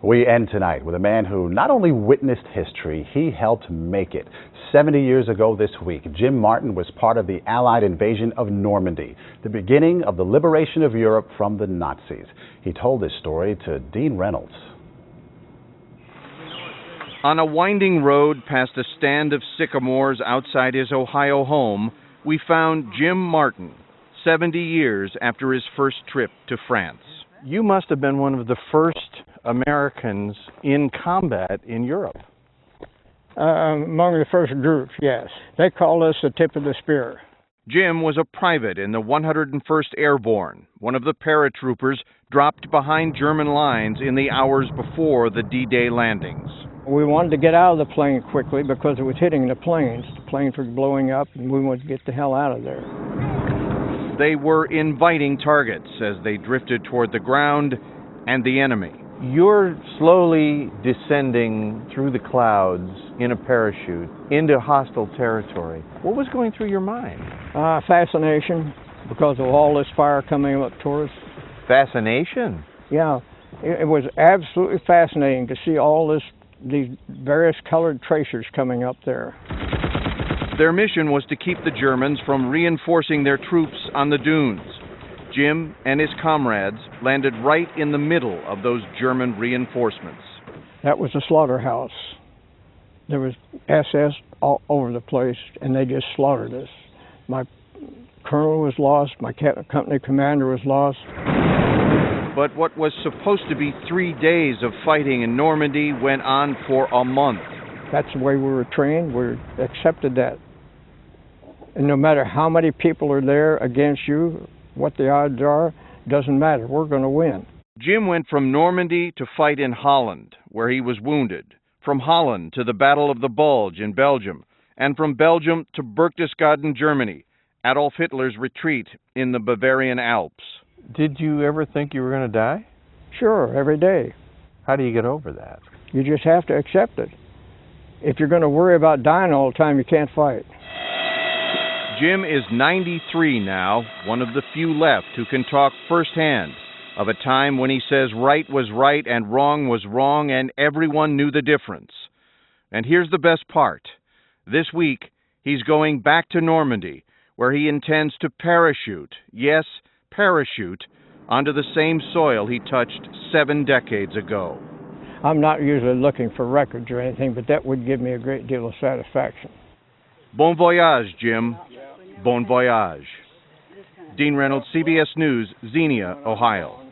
We end tonight with a man who not only witnessed history, he helped make it. 70 years ago this week, Jim Martin was part of the Allied invasion of Normandy, the beginning of the liberation of Europe from the Nazis. He told this story to Dean Reynolds. On a winding road past a stand of sycamores outside his Ohio home, we found Jim Martin, 70 years after his first trip to France. You must have been one of the first Americans in combat in Europe. Among the first groups, yes. They called us the tip of the spear. Jim was a private in the 101st Airborne, one of the paratroopers dropped behind German lines in the hours before the D-Day landings. We wanted to get out of the plane quickly because it was hitting the planes. The planes were blowing up and we wanted to get the hell out of there. They were inviting targets as they drifted toward the ground and the enemy. You're slowly descending through the clouds in a parachute into hostile territory. What was going through your mind? Fascination because of all this fire coming up towards us. Fascination? Yeah, it was absolutely fascinating to see all these various colored tracers coming up there. Their mission was to keep the Germans from reinforcing their troops on the dunes. Jim and his comrades landed right in the middle of those German reinforcements. That was a slaughterhouse. There was SS all over the place, and they just slaughtered us. My colonel was lost, my company commander was lost. But what was supposed to be 3 days of fighting in Normandy went on for a month. That's the way we were trained. We accepted that. And no matter how many people are there against you, what the odds are, doesn't matter. We're going to win. Jim went from Normandy to fight in Holland, where he was wounded. From Holland to the Battle of the Bulge in Belgium. And from Belgium to Berchtesgaden, Germany, Adolf Hitler's retreat in the Bavarian Alps. Did you ever think you were going to die? Sure, every day. How do you get over that? You just have to accept it. If you're going to worry about dying all the time, you can't fight. Jim is 93 now, one of the few left who can talk firsthand of a time when he says right was right and wrong was wrong and everyone knew the difference. And here's the best part. This week, he's going back to Normandy, where he intends to parachute, yes, parachute, onto the same soil he touched 7 decades ago. I'm not usually looking for records or anything, but that would give me a great deal of satisfaction. Bon voyage, Jim. Bon voyage. Dean Reynolds, CBS News, Xenia, Ohio.